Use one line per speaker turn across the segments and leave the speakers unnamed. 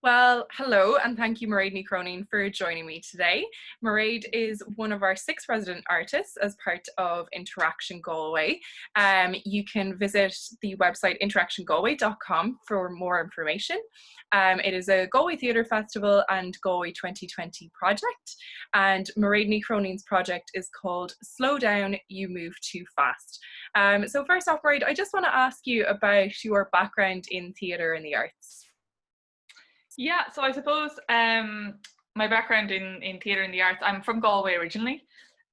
Well, hello, and thank you, Máiréad Ní Chróinín, for joining me today. Máiréad is one of our 6 resident artists as part of InterAction Galway. You can visit the website interactiongalway.com for more information. It is a Galway Theatre Festival and Galway 2020 project, and Máiréad Ní Chróinín's project is called Slow Down, You Move Too Fast. So first off, Máiréad, I just want to ask you about your background in theatre and the arts.
Yeah, so I suppose my background in theatre and the arts, I'm from Galway originally,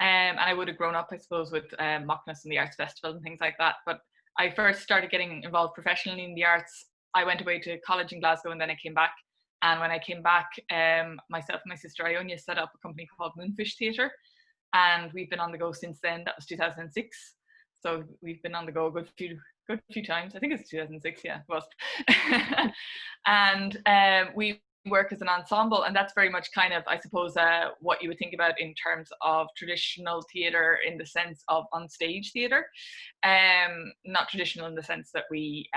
and I would have grown up, I suppose, with Mockness and the Arts Festival and things like that. But I first started getting involved professionally in the arts. I went away to college in Glasgow and then I came back. And when I came back, myself and my sister Iona set up a company called Moonfish Theatre. And we've been on the go since then. That was 2006. So we've been on the go a good few times. I think it's 2006, yeah, it was. And we work as an ensemble, and that's very much kind of, I suppose, what you would think about in terms of traditional theatre in the sense of on-stage theatre. Not traditional in the sense that we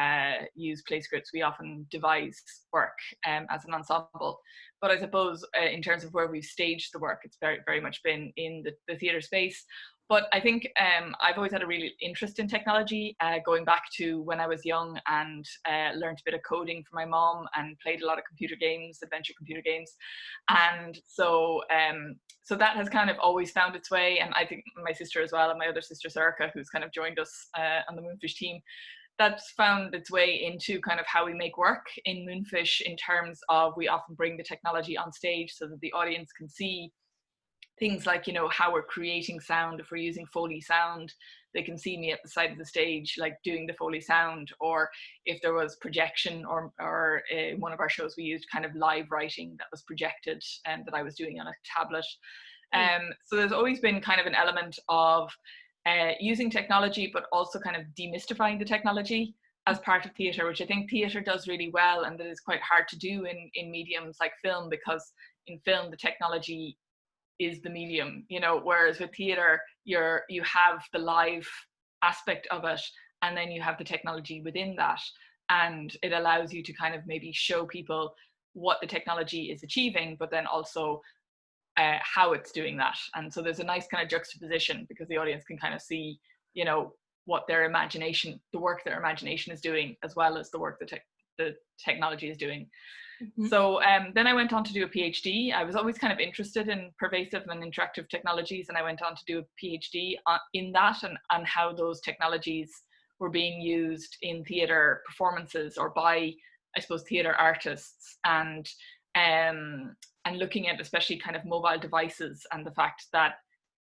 use play scripts. We often devise work as an ensemble. But I suppose in terms of where we've staged the work, it's very, very much been in the theatre space. But I think I've always had a real interest in technology, going back to when I was young and learned a bit of coding from my mom and played a lot of computer games, adventure computer games. And so that has kind of always found its way. And I think my sister as well, and my other sister, Sarika, who's kind of joined us on the Moonfish team, that's found its way into kind of how we make work in Moonfish in terms of we often bring the technology on stage so that the audience can see things like, you know, how we're creating sound. If we're using Foley sound, they can see me at the side of the stage, like doing the Foley sound. Or if there was projection, or in one of our shows, we used kind of live writing that was projected and that I was doing on a tablet. So there's always been kind of an element of using technology, but also kind of demystifying the technology as part of theatre, which I think theatre does really well, and that is quite hard to do in mediums like film, because in film, the technology is the medium, you know, whereas with theatre you have the live aspect of it, and then you have the technology within that, and it allows you to kind of maybe show people what the technology is achieving, but then also how it's doing that. And so there's a nice kind of juxtaposition, because the audience can kind of see, you know, what their imagination, the work their imagination is doing, as well as the work the technology is doing. Mm-hmm. So then I went on to do a PhD. I was always kind of interested in pervasive and interactive technologies, and I went on to do a PhD in that, and how those technologies were being used in theatre performances, or by, I suppose, theatre artists, and looking at especially kind of mobile devices, and the fact that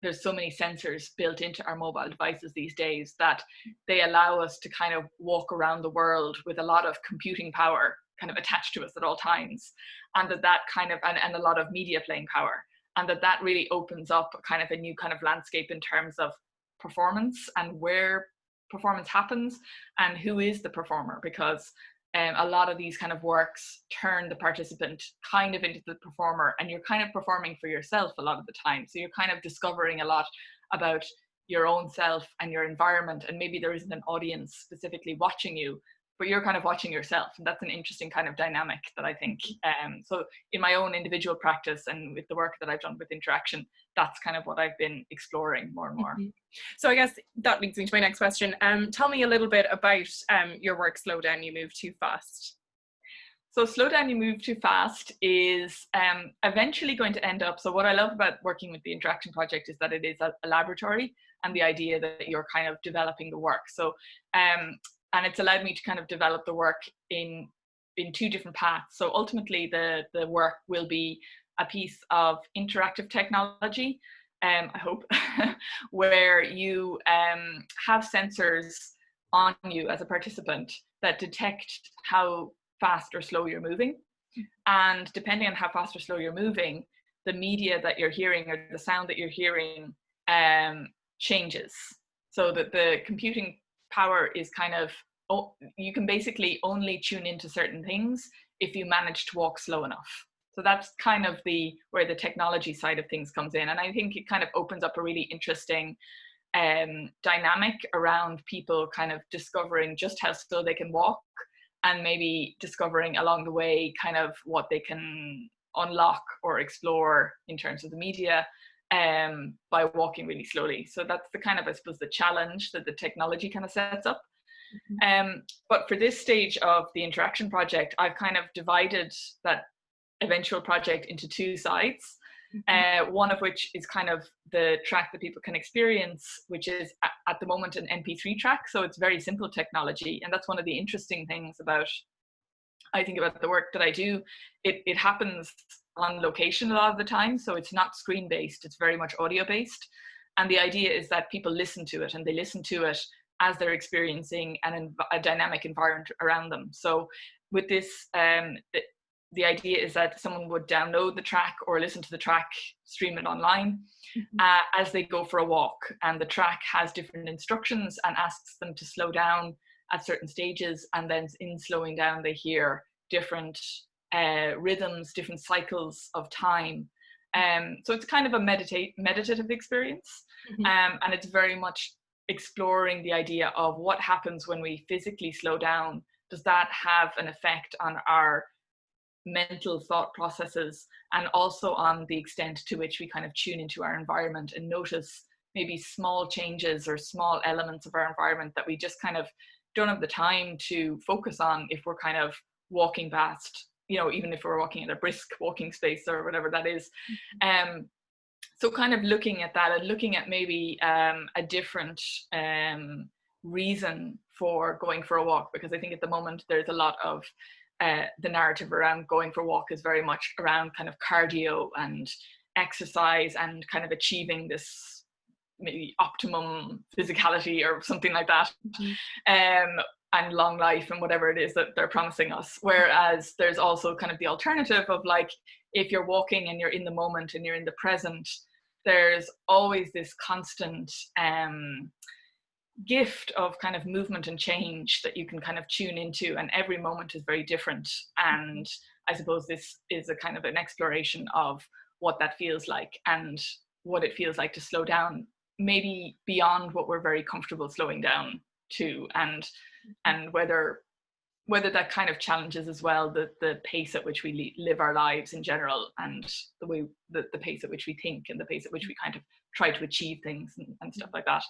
there's so many sensors built into our mobile devices these days that they allow us to kind of walk around the world with a lot of computing power kind of attached to us at all times, and that kind of, and a lot of media playing power, and that really opens up kind of a new kind of landscape in terms of performance, and where performance happens, and who is the performer, because a lot of these kind of works turn the participant kind of into the performer, and you're kind of performing for yourself a lot of the time. So you're kind of discovering a lot about your own self and your environment, and maybe there isn't an audience specifically watching you, but you're kind of watching yourself. And that's an interesting kind of dynamic that I think, so in my own individual practice and with the work that I've done with InterAction, that's kind of what I've been exploring more and more. Mm-hmm.
So I guess that leads me to my next question. Tell me a little bit about your work, Slow Down, You Move Too Fast.
So Slow Down, You Move Too Fast is eventually going to end up, so what I love about working with the InterAction project is that it is a laboratory, and the idea that you're kind of developing the work. So, and it's allowed me to kind of develop the work in 2 different paths. So ultimately the work will be a piece of interactive technology, I hope, where you have sensors on you as a participant that detect how fast or slow you're moving. And depending on how fast or slow you're moving, the media that you're hearing, or the sound that you're hearing, changes. So that the computing power is kind of, you can basically only tune into certain things if you manage to walk slow enough. So that's kind of where the technology side of things comes in. And I think it kind of opens up a really interesting dynamic around people kind of discovering just how slow they can walk, and maybe discovering along the way kind of what they can unlock or explore in terms of the media by walking really slowly. So that's the kind of, I suppose, the challenge that the technology kind of sets up. But for this stage of the InterAction project, I've kind of divided that eventual project into two sides. One of which is kind of the track that people can experience, which is at the moment an MP3 track. So it's very simple technology. And that's one of the interesting things about, I think, about the work that I do. It happens on location a lot of the time. So it's not screen based, it's very much audio based. And the idea is that people listen to it, and they listen to it as they're experiencing a dynamic environment around them. So with this, the idea is that someone would download the track or listen to the track, stream it online as they go for a walk. And the track has different instructions and asks them to slow down at certain stages. And then in slowing down, they hear different rhythms, different cycles of time. So it's kind of a meditative experience. And it's very much exploring the idea of what happens when we physically slow down. Does that have an effect on our mental thought processes, and also on the extent to which we kind of tune into our environment and notice maybe small changes or small elements of our environment that we just kind of don't have the time to focus on if we're kind of walking past, even if we're walking in a brisk walking space or whatever that is. So kind of looking at that and looking at maybe a different reason for going for a walk, because I think at the moment there's a lot of the narrative around going for a walk is very much around kind of cardio and exercise and kind of achieving this maybe optimum physicality or something like that, and long life and whatever it is that they're promising us. Whereas there's also kind of the alternative of, like, if you're walking and you're in the moment and you're in the present, there's always this constant gift of kind of movement and change that you can kind of tune into, and every moment is very different. And I suppose this is a kind of an exploration of what that feels like and what it feels like to slow down, maybe beyond what we're very comfortable slowing down to, and whether that kind of challenges as well the pace at which we live our lives in general, and the way the pace at which we think, and the pace at which we kind of try to achieve things and stuff like that.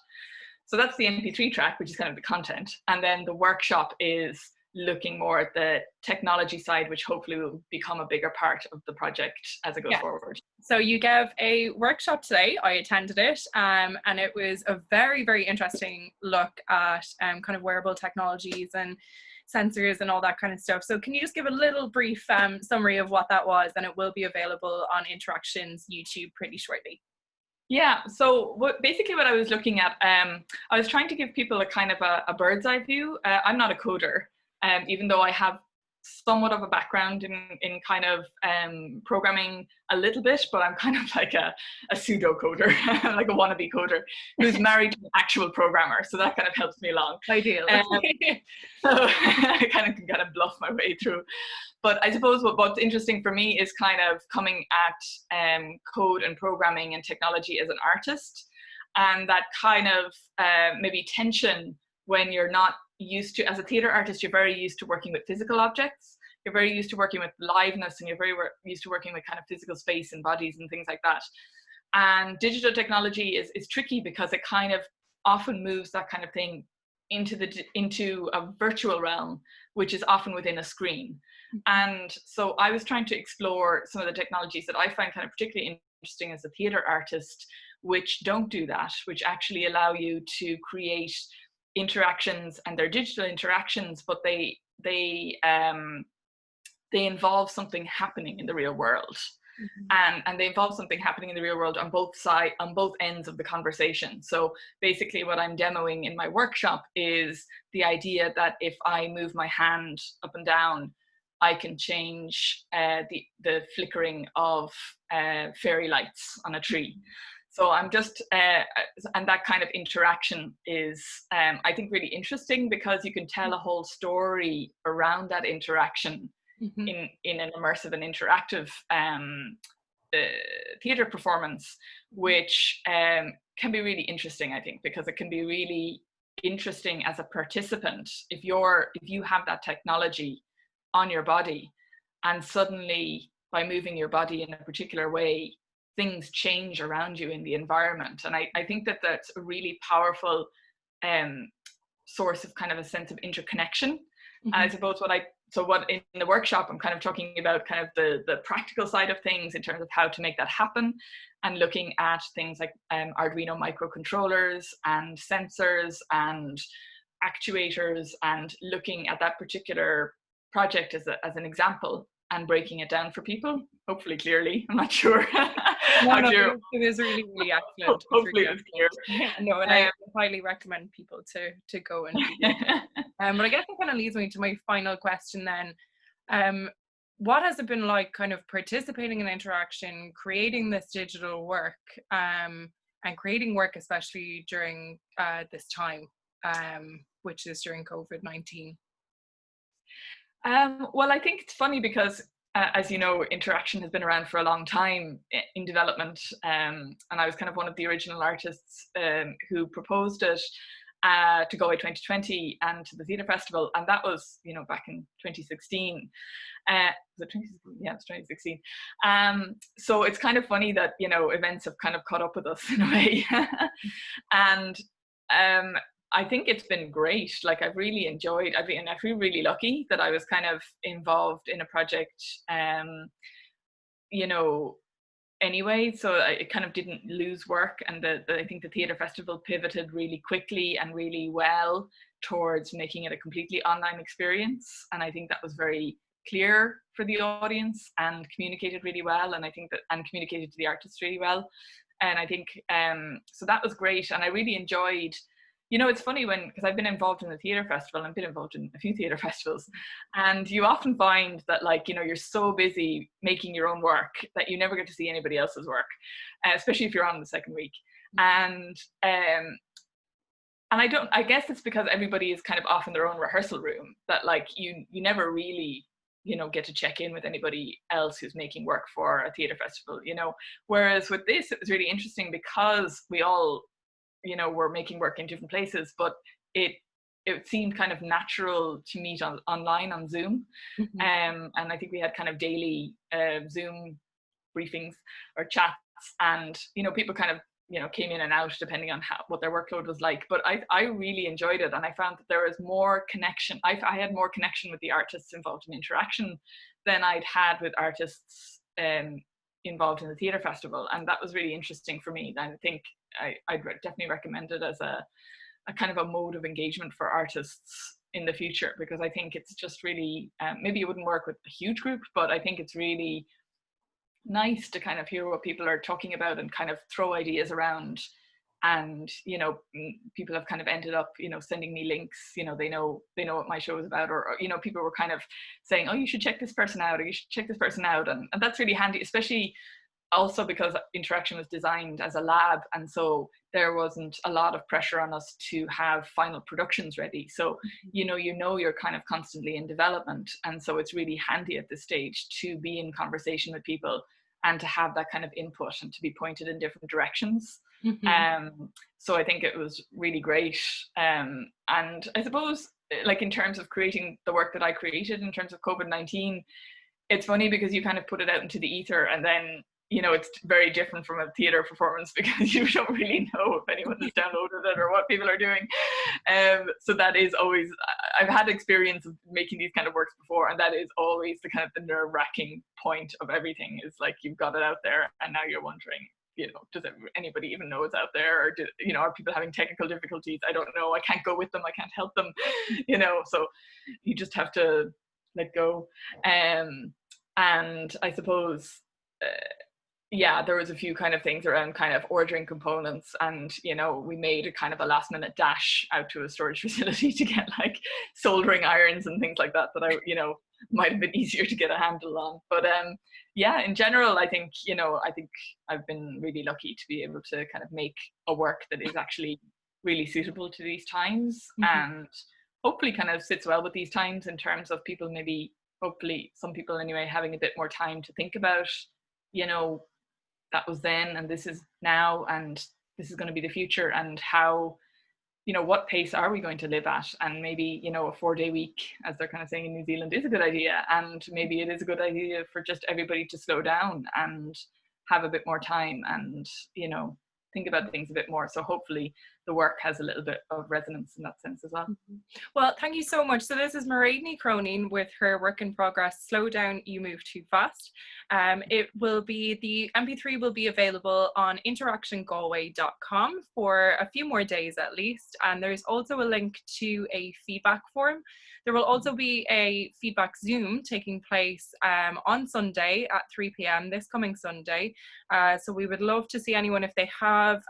So that's the MP3 track, which is kind of the content. And then the workshop is looking more at the technology side, which hopefully will become a bigger part of the project as it goes forward.
So you gave a workshop today. I attended it, and it was a very, very interesting look at kind of wearable technologies and sensors and all that kind of stuff. So can you just give a little brief summary of what that was? And it will be available on InterAction's YouTube pretty shortly.
Yeah, so basically what I was looking at, I was trying to give people a kind of a bird's eye view. I'm not a coder, even though I have somewhat of a background in kind of programming a little bit, but I'm kind of like a pseudo coder, like a wannabe coder who's married to an actual programmer. So that kind of helps me along.
Ideal.
So I kind of bluff my way through. But I suppose what's interesting for me is kind of coming at code and programming and technology as an artist, and that kind of maybe tension when you're not used to, as a theatre artist, you're very used to working with physical objects, you're very used to working with liveness, and you're very used to working with kind of physical space and bodies and things like that. And digital technology is tricky because it kind of often moves that kind of thing into a virtual realm, which is often within a screen. And so I was trying to explore some of the technologies that I find kind of particularly interesting as a theatre artist, which don't do that, which actually allow you to create interactions, and they're digital interactions, but they involve something happening in the real world. And they involve something happening in the real world on both ends of the conversation. So basically what I'm demoing in my workshop is the idea that if I move my hand up and down, I can change the flickering of fairy lights on a tree. So I'm just, and that kind of interaction is, I think, really interesting, because you can tell a whole story around that interaction in an immersive and interactive theatre performance, which can be really interesting, I think, because it can be really interesting as a participant if you have that technology on your body, and suddenly by moving your body in a particular way, things change around you in the environment. And I think that that's a really powerful source of kind of a sense of interconnection.
Mm-hmm.
And I suppose what in the workshop I'm kind of talking about kind of the practical side of things in terms of how to make that happen, and looking at things like Arduino microcontrollers and sensors and actuators, and looking at that particular project as an example and breaking it down for people, hopefully clearly. I'm not sure.
No, it is really, really excellent.
Hopefully it's clear.
Yeah, no, and I highly recommend people to go and do that. But I guess that kind of leads me to my final question then. What has it been like kind of participating in InterAction, creating this digital work, and creating work especially during this time, which is during COVID-19?
Well, I think it's funny because, as you know, InterAction has been around for a long time in development, and I was kind of one of the original artists who proposed it to Galway 2020 and to the Theatre Festival, and that was, back in 2016. Was it 2016? Yeah, it's 2016. So it's kind of funny that, events have kind of caught up with us in a way. And I think it's been great. Like, I've really enjoyed, I feel really lucky that I was kind of involved in a project, anyway, so it kind of didn't lose work. And I think the Theatre Festival pivoted really quickly and really well towards making it a completely online experience. And I think that was very clear for the audience and communicated really well. And I think and communicated to the artists really well. And I think, so that was great. And I really enjoyed, it's funny because I've been involved in the Theatre Festival, and I've been involved in a few theatre festivals, and you often find that, you're so busy making your own work that you never get to see anybody else's work, especially if you're on the second week. And I guess it's because everybody is kind of off in their own rehearsal room that you never really, get to check in with anybody else who's making work for a theatre festival, whereas with this, it was really interesting because we all, we're making work in different places, but it seemed kind of natural to meet online on Zoom.
Mm-hmm.
And I think we had kind of daily Zoom briefings or chats, and people kind of came in and out depending on what their workload was like. But I really enjoyed it, and I found that there was more connection. I had more connection with the artists involved in InterAction than I'd had with artists involved in the Theatre Festival, and that was really interesting for me. And I think I'd definitely recommend it as a kind of a mode of engagement for artists in the future, because I think it's just really, maybe it wouldn't work with a huge group, but I think it's really nice to kind of hear what people are talking about and kind of throw ideas around. And people have kind of ended up sending me links. They know what my show is about, or people were kind of saying, oh, you should check this person out, or you should check this person out, and that's really handy, especially also because InterAction was designed as a lab, and so there wasn't a lot of pressure on us to have final productions ready. So you're kind of constantly in development, and so it's really handy at this stage to be in conversation with people and to have that kind of input and to be pointed in different directions. Mm-hmm. So I think it was really great. And I suppose, in terms of creating the work that I created in terms of COVID-19, it's funny because you kind of put it out into the ether, and then it's very different from a theatre performance because you don't really know if anyone has downloaded it or what people are doing. So that is always, I've had experience of making these kind of works before, and that is always the kind of the nerve-wracking point of everything, is you've got it out there and now you're wondering, does anybody even know it's out there, or are people having technical difficulties? I don't know. I can't go with them. I can't help them, so you just have to let go. And I suppose, there was a few kind of things around kind of ordering components, and we made a kind of a last minute dash out to a storage facility to get soldering irons and things like that I might have been easier to get a handle on. But in general, I think I've been really lucky to be able to kind of make a work that is actually really suitable to these times. Mm-hmm. And hopefully kind of sits well with these times in terms of people, maybe hopefully some people anyway, having a bit more time to think about that was then and this is now and this is going to be the future, and how you know, what pace are we going to live at? And maybe, you know, a 4-day week, as they're kind of saying in New Zealand, is a good idea. And maybe it is a good idea for just everybody to slow down and have a bit more time and, you know, think about things a bit more. So hopefully the work has a little bit of resonance in that sense as well.
Well, thank you so much. So this is Máiréad Ní Chróinín with her work in progress, Slow Down, You Move Too Fast. It will be, the MP3 will be available on interactiongalway.com for a few more days at least. And there's also a link to a feedback form. There will also be a feedback Zoom taking place on Sunday at 3 p.m. this coming Sunday. So we would love to see anyone, if they have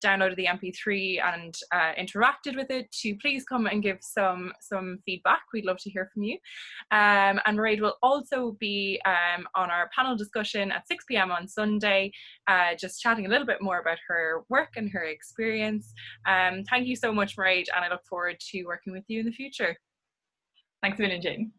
downloaded the MP3 and interacted with it, to please come and give some feedback. We'd love to hear from you. And Máiréad will also be on our panel discussion at 6 p.m. on Sunday, just chatting a little bit more about her work and her experience. Thank you so much, Máiréad, and I look forward to working with you in the future.
Thanks a million, Jane.